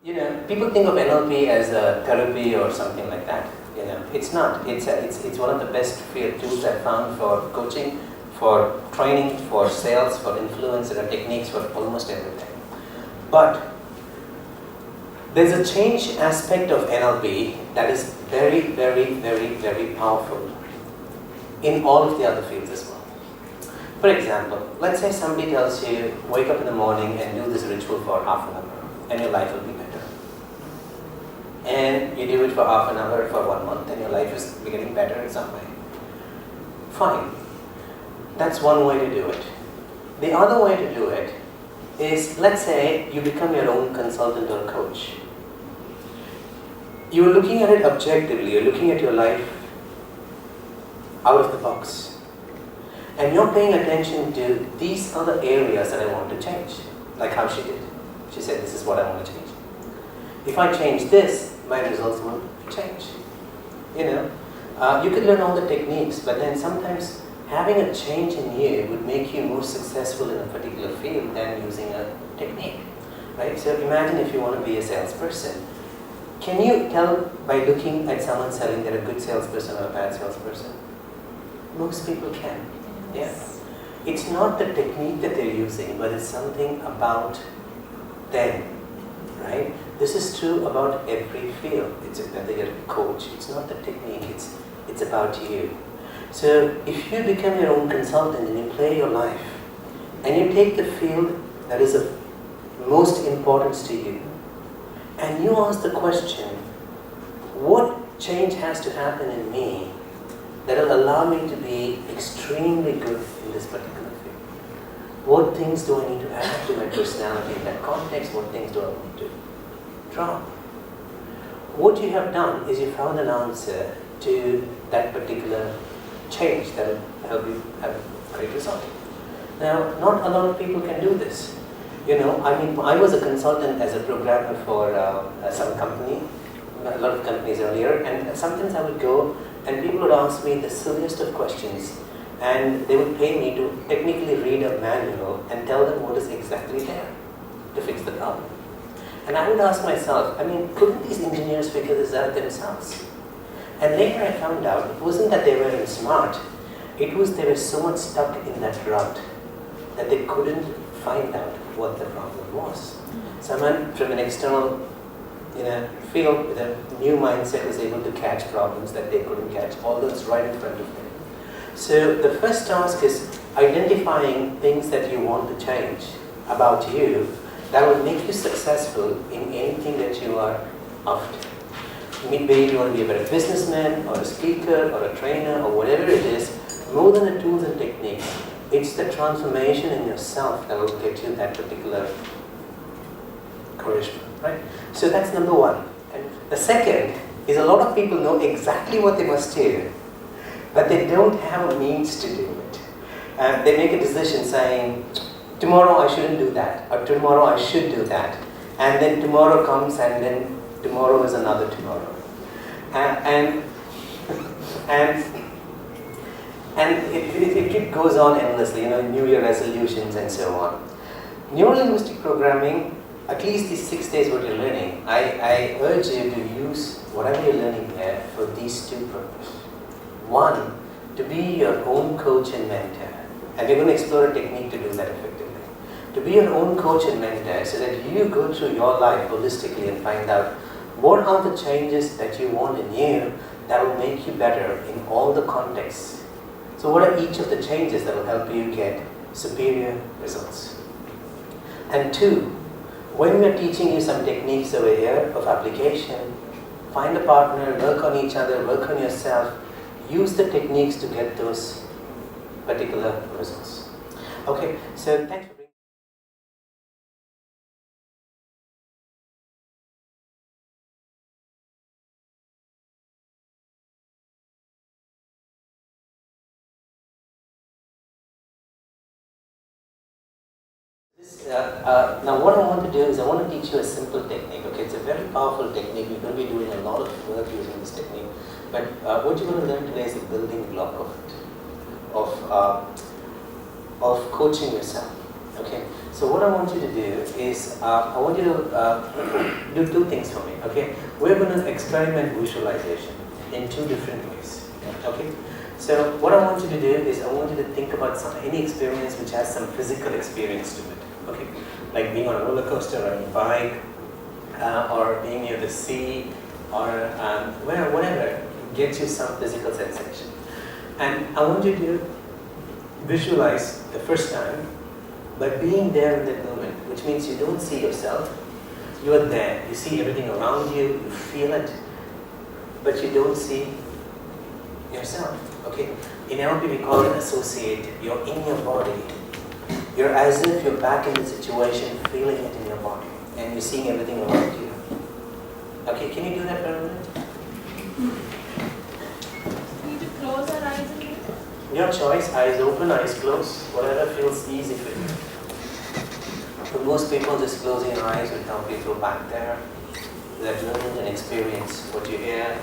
People think of NLP as a therapy or something like that. It's not. It's one of the best field tools I found for coaching, for training, for sales, for influence. There are techniques for almost everything. But there's a change aspect of NLP that is very, very, very, very powerful in all of the other fields as well. For example, let's say somebody tells you, wake up in the morning and do this ritual for half an hour and your life will be better. And you do it for half an hour for 1 month and your life is getting better in some way. Fine. That's one way to do it. The other way to do it is, let's say you become your own consultant or coach. You're looking at it objectively, you're looking at your life out of the box. And you're paying attention to these other areas that I want to change. Like how she did. She said, this is what I want to change. If I change this, my results will change. You could learn all the techniques, but then sometimes having a change in you would make you more successful in a particular field than using a technique, right? So imagine if you want to be a salesperson. Can you tell by looking at someone selling they're a good salesperson or a bad salesperson? Most people can. Yes. Yeah. It's not the technique that they're using, but it's something about them, right? This is true about every field. It's whether you're a coach. It's not the technique. It's about you. So if you become your own consultant and you play your life, and you take the field that is of most importance to you, and you ask the question, what change has to happen in me that will allow me to be extremely good in this particular field? What things do I need to add to my personality in that context? What things do I want to drop? What you have done is you found an answer to that particular change that will help you have a great result. Now, not a lot of people can do this. I was a consultant as a programmer for some company, a lot of companies earlier, and sometimes I would go and people would ask me the silliest of questions, and they would pay me to technically read a manual and tell them what is exactly there to fix the problem. And I would ask myself, couldn't these engineers figure this out themselves? And later I found out it wasn't that they weren't smart, it was they were so much stuck in that rut that they couldn't find out what the problem was. Someone from an external field with a new mindset was able to catch problems that they couldn't catch, all those right in front of them. So the first task is identifying things that you want to change about you that will make you successful in anything that you are after. Maybe you want to be a better businessman or a speaker or a trainer or whatever it is, more than the tools and techniques. It's the transformation in yourself that will get you that particular charisma, right? So that's number one. And the second is a lot of people know exactly what they must do, but they don't have a means to do it. They make a decision saying, tomorrow I shouldn't do that, or tomorrow I should do that. And then tomorrow comes and then tomorrow is another tomorrow. And it goes on endlessly, New Year resolutions and so on. Neuro-linguistic programming, at least these 6 days what you're learning, I urge you to use whatever you're learning here for these two purposes. One, to be your own coach and mentor. And we're going to explore a technique to do that effectively. To be your own coach and mentor so that you go through your life holistically and find out what are the changes that you want in you that will make you better in all the contexts. So what are each of the changes that will help you get superior results? And two, when we're teaching you some techniques over here of application, find a partner, work on each other, work on yourself, use the techniques to get those particular results. Okay, so thanks for bringing. Now what I want to do is I want to teach you a simple technique. Okay, it's a very powerful technique. We're going to be doing a lot of work using this technique. But what you're going to learn today is the building block of it, of coaching yourself. Okay, So what I want you to do is, I want you to do two things for me, okay? We're going to experiment visualization in two different ways, okay? So what I want you to do is, I want you to think about any experience which has some physical experience to it, okay? Like being on a roller coaster or a bike, or being near the sea, or whatever gets you some physical sensation. And I want you to visualize the first time by being there in that moment, which means you don't see yourself, you are there, you see everything around you, you feel it, but you don't see yourself, okay? In NLP we call it associated. You're in your body. You're as if you're back in the situation, feeling it in your body, and you're seeing everything around you. Okay, can you do that for a minute? Need to close our eyes again? Your choice, eyes open, eyes closed, whatever feels easy for you. For most people, just closing your eyes will help you go back there, that moment, and experience what you hear,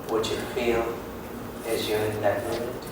what you feel as you're in that moment.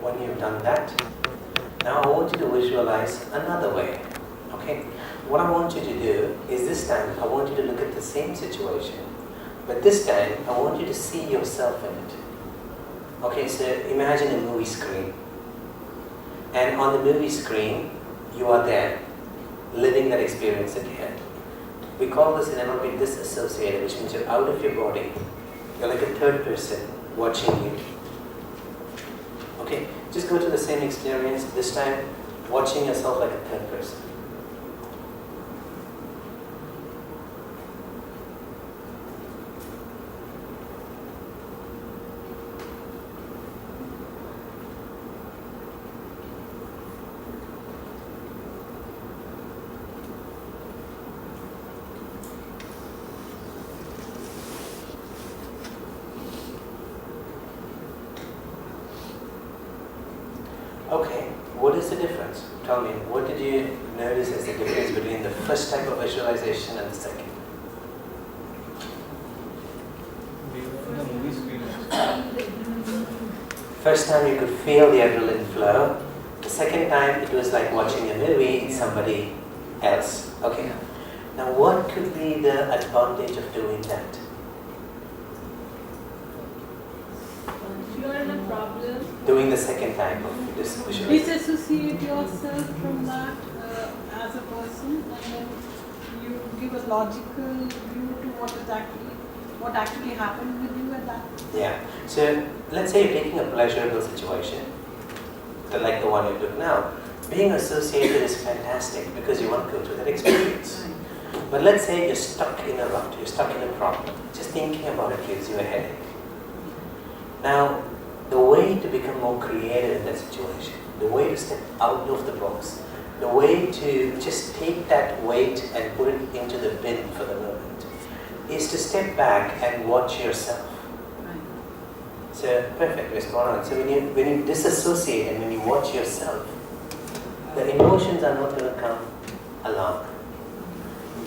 When you've done that, now I want you to visualize another way, okay? What I want you to do is, this time I want you to look at the same situation, but this time I want you to see yourself in it. Okay, so imagine a movie screen, and on the movie screen you are there, living that experience again. We call this in NLP disassociated, which means you're out of your body. You're like a third person watching you. Okay, just go to the same experience, this time watching yourself like a third person. Okay, what is the difference? Tell me, what did you notice as the difference between the first type of visualization and the second? First time you could feel the adrenaline flow. The second time it was like watching a movie in somebody else. Okay. Now what could be the advantage of doing that? You are in a problem. Doing the second type of this visualization. Disassociate yourself from that as a person, and then you give a logical view to what actually happened with you at that. Yeah. So let's say you're taking a pleasurable situation, like the one you took now. Being associated is fantastic because you want to go through that experience. But let's say you're stuck in a rut, you're stuck in a problem. Just thinking about it gives you a headache. Now, the way to become more creative in that situation, the way to step out of the box, the way to just take that weight and put it into the bin for the moment, is to step back and watch yourself. So, perfect, we're spot on. So when you disassociate and when you watch yourself, the emotions are not going to come along.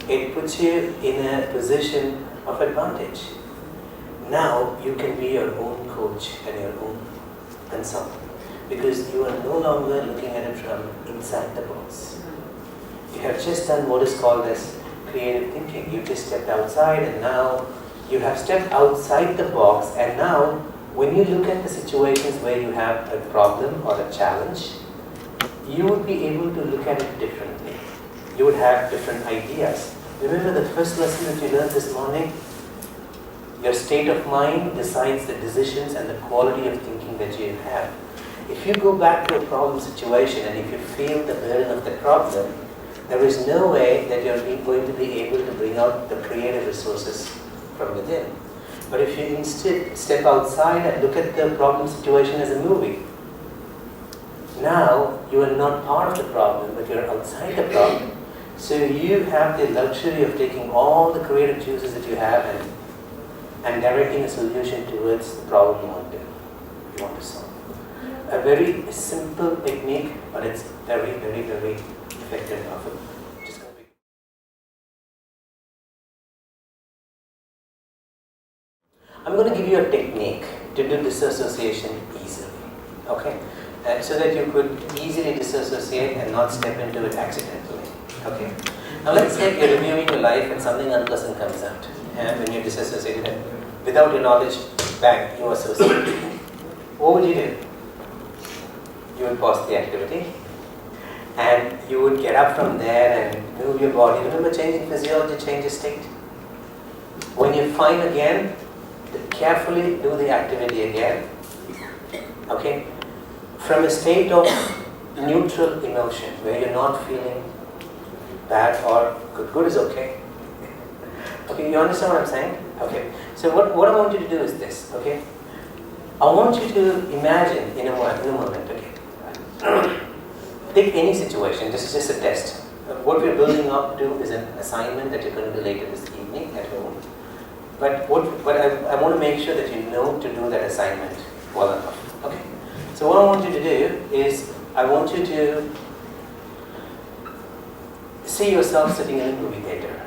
It puts you in a position of advantage. Now you can be your own coach and your own consultant, because you are no longer looking at it from inside the box. You have just done what is called as creative thinking. You just stepped outside, and now you have stepped outside the box, and now when you look at the situations where you have a problem or a challenge, you would be able to look at it differently. You would have different ideas. Remember the first lesson that you learned this morning? Your state of mind decides the decisions and the quality of thinking that you have. If you go back to a problem situation and if you feel the burden of the problem, there is no way that you're going to be able to bring out the creative resources from within. But if you instead step outside and look at the problem situation as a movie, Now you are not part of the problem, but you are outside the problem. So you have the luxury of taking all the creative juices that you have and directing a solution towards the problem you want to solve. A very simple technique, but it's very, very, very effective and powerful. Just gonna be. I'm going to give you a technique to do disassociation easily, okay? And so that you could easily disassociate and not step into it accidentally, okay? Now let's say you're reviewing your life and something unpleasant comes out, and when you're disassociated and without your knowledge, bang, you associate. What would you do? You would pause the activity and you would get up from there and move your body. Remember, changing physiology changes state. When you're fine again, carefully do the activity again. Okay? From a state of neutral emotion where you're not feeling bad or good is okay. Okay, you understand what I'm saying? Okay. So what I want you to do is this, okay? I want you to imagine in a moment, okay? Take any situation, this is just a test. What we're building up to is an assignment that you're going to do later this evening at home. But I want to make sure that you know to do that assignment well enough. Okay. So what I want you to do is, I want you to see yourself sitting in a movie theater.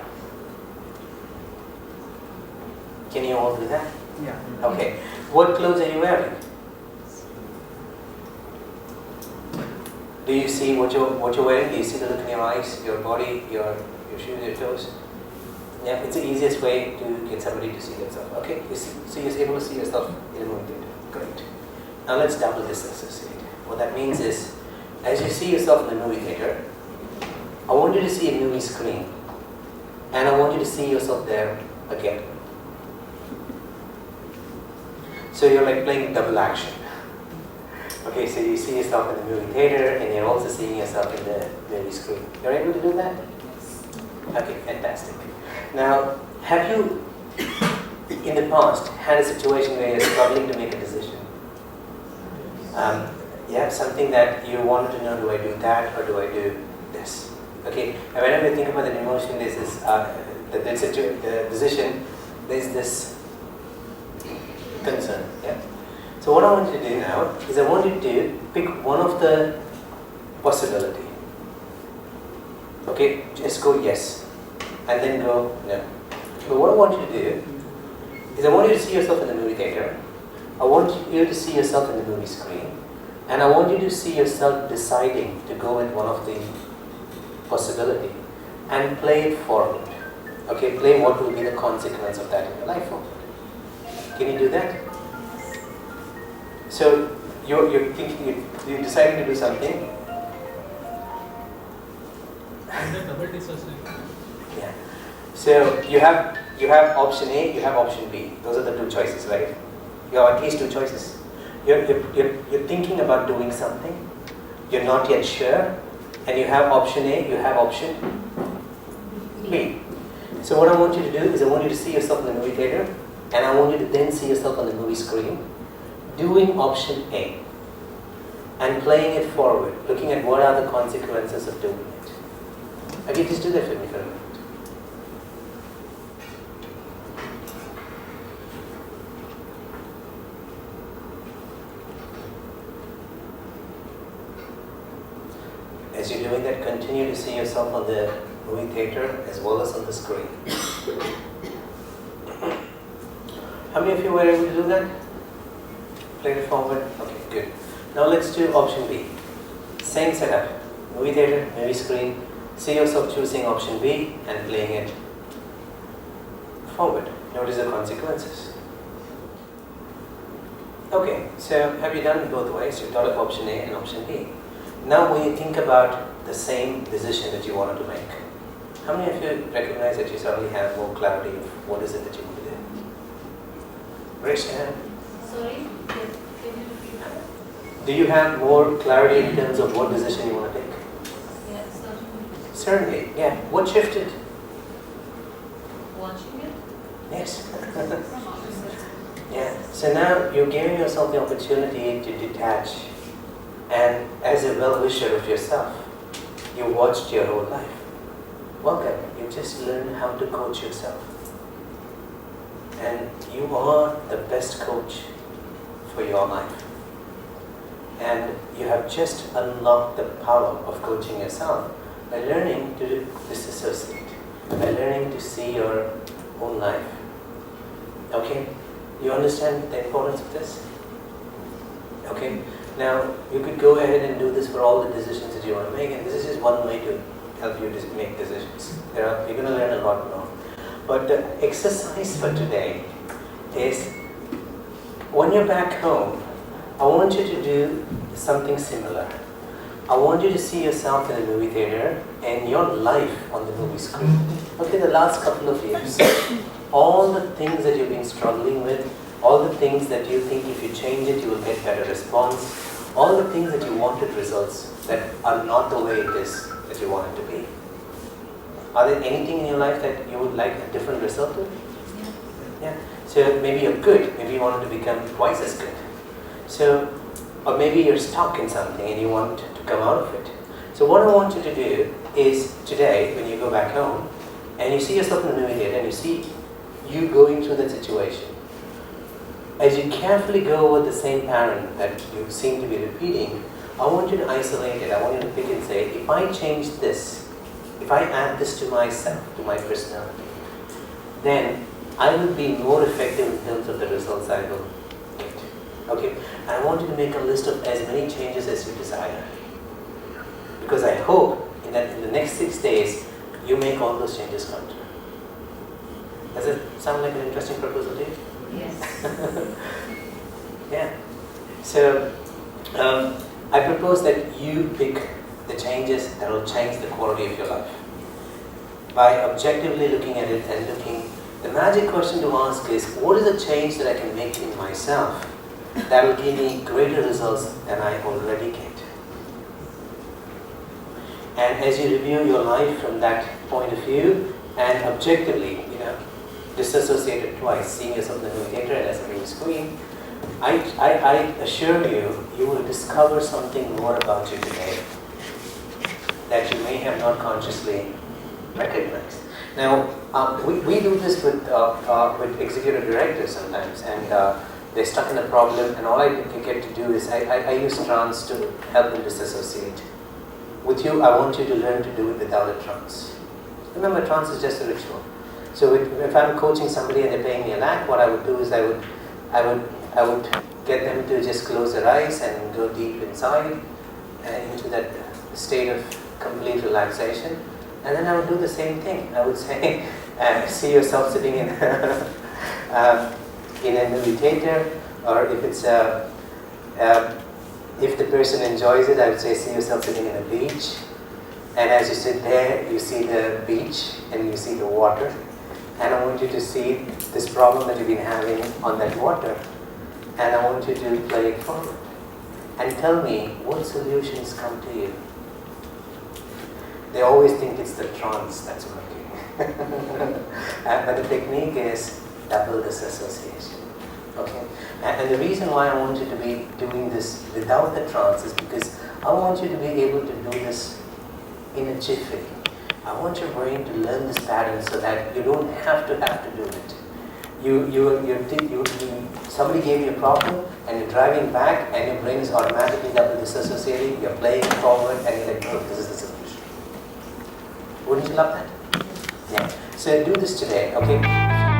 Can you all do that? Yeah. Okay. What clothes are you wearing? Do you see what you're wearing? Do you see the look in your eyes, your body, your shoes, your toes? Yeah, it's the easiest way to get somebody to see themselves. Okay, so you're able to see yourself in a movie theater. Great. Now let's double disassociate. What that means is, as you see yourself in the movie theater, I want you to see a movie screen, and I want you to see yourself there again. So you're like playing double action. Okay, so you see yourself in the movie theater, and you're also seeing yourself in the movie screen. You're able to do that? Okay, fantastic. Now, have you, in the past, had a situation where you're struggling to make a decision? Yeah, something that you wanted to know, do I do that or do I do this? Okay, and whenever you think about an emotion, there's this, the decision, there's this concern. Yeah. So what I want you to do now is I want you to pick one of the possibility. Okay, just go yes, and then go no. But what I want you to do is I want you to see yourself in the movie theater. I want you to see yourself in the movie screen, and I want you to see yourself deciding to go with one of the possibility and play it forward. Okay, play what will be the consequence of that in your life forward. Can you do that? So you're thinking, you're deciding to do something. Double dissociation. Yeah. So you have option A, you have option B. Those are the two choices, right? You have at least two choices. You're thinking about doing something. You're not yet sure, and you have option A, you have option B. So what I want you to do is I want you to see yourself in the movie theater, and I want you to then see yourself on the movie screen, doing option A, and playing it forward, looking at what are the consequences of doing it. Okay, just do that for me for a minute. As you're doing that, continue to see yourself on the movie theater as well as on the screen. How many of you were able to do that? Play it forward? Okay, good. Now let's do option B. Same setup. Movie theater, movie screen. See yourself choosing option B and playing it forward. Notice the consequences. Okay, so have you done it both ways? You've thought of option A and option B. Now when you think about the same decision that you wanted to make, how many of you recognize that you suddenly have more clarity of what is it that you want to do? Raise your hand. Sorry, can you repeat that? Do you have more clarity in terms of what decision you want to take? Yes, Certainly, yeah. What shifted? watching it. Yes. Yeah. So now you're giving yourself the opportunity to detach and as a well-wisher of yourself. You watched your whole life. Welcome, you just learned how to coach yourself. And you are the best coach for your life. And you have just unlocked the power of coaching yourself by learning to disassociate, by learning to see your own life. Okay? You understand the importance of this? Okay? Now, you could go ahead and do this for all the decisions that you want to make, and this is just one way to help you to make decisions. You're going to learn a lot more. But the exercise for today is, when you're back home, I want you to do something similar. I want you to see yourself in a movie theater and your life on the movie screen. Okay, the last couple of years, all the things that you've been struggling with, all the things that you think if you change it, you will get better response, all the things that you wanted results that are not the way it is that you want it to be. Are there anything in your life that you would like a different result to? Yeah. So maybe you're good, maybe you want it to become twice as good. So, or maybe you're stuck in something and you want to come out of it. So what I want you to do is today, when you go back home, and you see yourself in the movie theater and you see you going through that situation, as you carefully go over the same pattern that you seem to be repeating, I want you to isolate it. I want you to pick and say, if I change this, if I add this to myself, to my personality, then I will be more effective in terms of the results I will get. Okay? And I want you to make a list of as many changes as you desire. Because I hope that in the next 6 days, you make all those changes come true. Does it sound like an interesting proposal to you? Yes. Yeah. So, I propose that you pick the changes that will change the quality of your life. By objectively looking at it and the magic question to ask is, what is the change that I can make in myself that will give me greater results than I already get? And as you review your life from that point of view and objectively, disassociate it twice, seeing yourself in the movie theater and as a green screen, I assure you, you will discover something more about you today that you may have not consciously recognized. Now, we do this with executive directors sometimes, and they're stuck in a problem, and all I get to do is I use trance to help them disassociate. With you, I want you to learn to do it without a trance. Remember, trance is just a ritual. So if I'm coaching somebody and they're paying me a lakh, what I would do is I would get them to just close their eyes and go deep inside and into that state of complete relaxation. And then I would do the same thing. I would say, see yourself sitting in a movie theater, or if it's if the person enjoys it, I would say, see yourself sitting in a beach. And as you sit there, you see the beach and you see the water. And I want you to see this problem that you've been having on that water. And I want you to play it forward. And tell me what solutions come to you. They always think it's the trance that's working. But the technique is double disassociation. Okay? And the reason why I want you to be doing this without the trance is because I want you to be able to do this in a jiffy. I want your brain to learn this pattern so that you don't have to do it. Somebody gave you a problem and you're driving back and your brain is automatically double disassociating, you're playing forward and you're like, oh, this is the solution. Wouldn't you love that? Yeah. So do this today, okay?